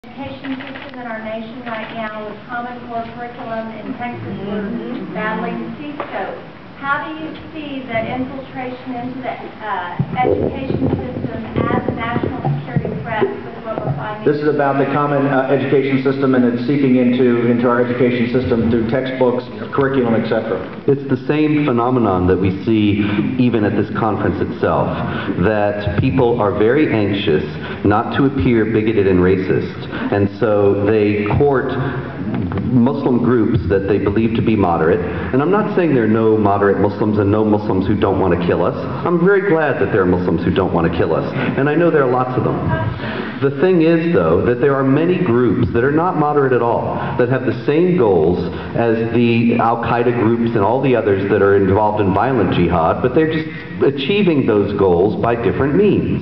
Education system in our nation right now with Common Core curriculum in Texas, we're battling C-scope. How do you see the infiltration into the education system as a national security threat with what we're finding? This is about the common education system, and it's seeping into our education system through textbooks, curriculum, etc. It's the same phenomenon that we see even at this conference itself, that people are very anxious not to appear bigoted and racist, and so they court Muslim groups that they believe to be moderate. And I'm not saying there are no moderate Muslims and no Muslims who don't want to kill us. I'm very glad that there are Muslims who don't want to kill us, and I know there are lots of them. The thing is, though, that there are many groups that are not moderate at all, that have the same goals as the Al-Qaeda groups and all the others that are involved in violent jihad, but they're just achieving those goals by different means.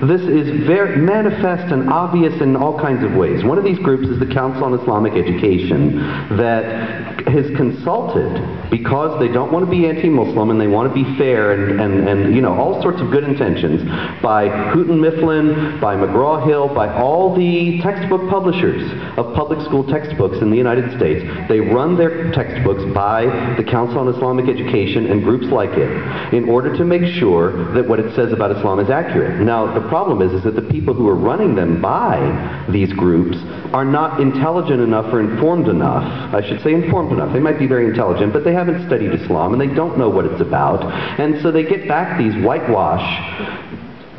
This is very manifest and obvious in all kinds of ways. One of these groups is the Council on Islamic Education, that has consulted, because they don't want to be anti-Muslim and they want to be fair and you know, all sorts of good intentions, by Houghton Mifflin, by McGraw-Hill, by all the textbook publishers of public school textbooks in the United States. They run their textbooks by the Council on Islamic Education and groups like it in order to make sure that what it says about Islam is accurate. Now, the problem is that the people who are running them by these groups are not intelligent enough or informed enough. I should say informed enough. They might be very intelligent, but they haven't studied Islam and they don't know what it's about. And so they get back these whitewash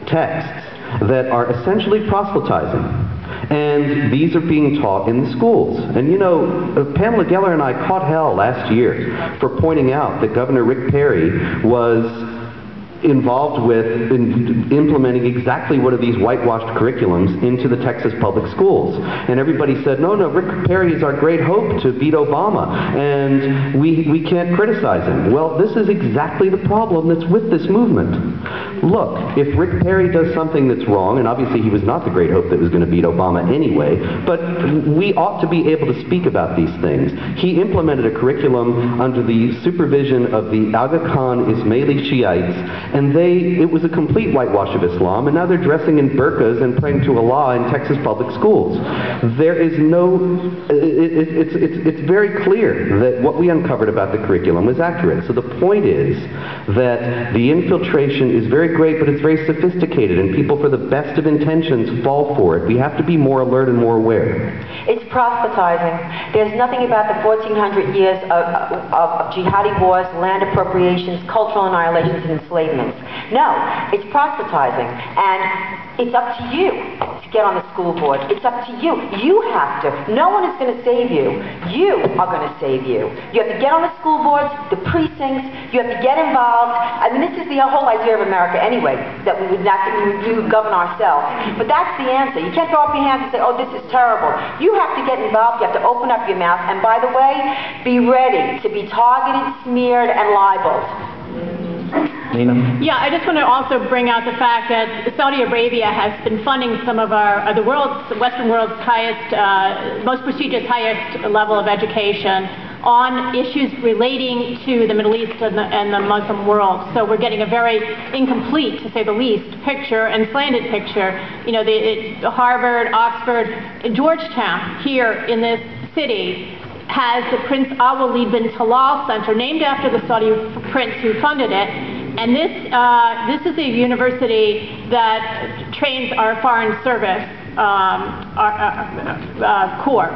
texts that are essentially proselytizing. And these are being taught in the schools. And you know, Pamela Geller and I caught hell last year for pointing out that Governor Rick Perry was involved with implementing exactly one of these whitewashed curriculums into the Texas public schools. And everybody said, no, Rick Perry is our great hope to beat Obama, and we can't criticize him. Well, this is exactly the problem that's with this movement. Look, if Rick Perry does something that's wrong, and obviously he was not the great hope that was going to beat Obama anyway, but we ought to be able to speak about these things. He implemented a curriculum under the supervision of the Aga Khan Ismaili Shiites, and it was a complete whitewash of Islam, and now they're dressing in burqas and praying to Allah in Texas public schools. There is no, it's very clear that what we uncovered about the curriculum was accurate. So the point is that the infiltration is very great, but it's very sophisticated, and people for the best of intentions fall for it. We have to be more alert and more aware. It's proselytizing. There's nothing about the 1400 years of jihadi wars, land appropriations, cultural annihilations, and enslavement. No, it's proselytizing, and it's up to you to get on the school board. It's up to you. You have to. No one is going to save you. You are going to save you. You have to get on the school boards, the precincts. You have to get involved. I mean, this is the whole idea of America anyway, that we would govern ourselves. But that's the answer. You can't throw up your hands and say, oh, this is terrible. You have to get involved. You have to open up your mouth. And by the way, be ready to be targeted, smeared, and libeled. Yeah, I just want to also bring out the fact that Saudi Arabia has been funding some of the Western world's highest, most prestigious, highest level of education on issues relating to the Middle East and the Muslim world. So we're getting a very incomplete, to say the least, picture and slanted picture. You know, Harvard, Oxford, Georgetown here in this city has the Prince Al-Walid bin Talal Center, named after the Saudi prince who funded it. And this is a university that trains our foreign service corps.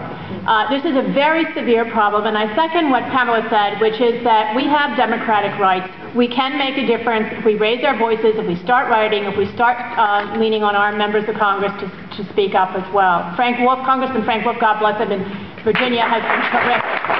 This is a very severe problem, and I second what Pamela said, which is that we have democratic rights. We can make a difference if we raise our voices, if we start writing, if we start leaning on our members of Congress to speak up as well. Congressman Frank Wolf, God bless him, in Virginia has been terrific.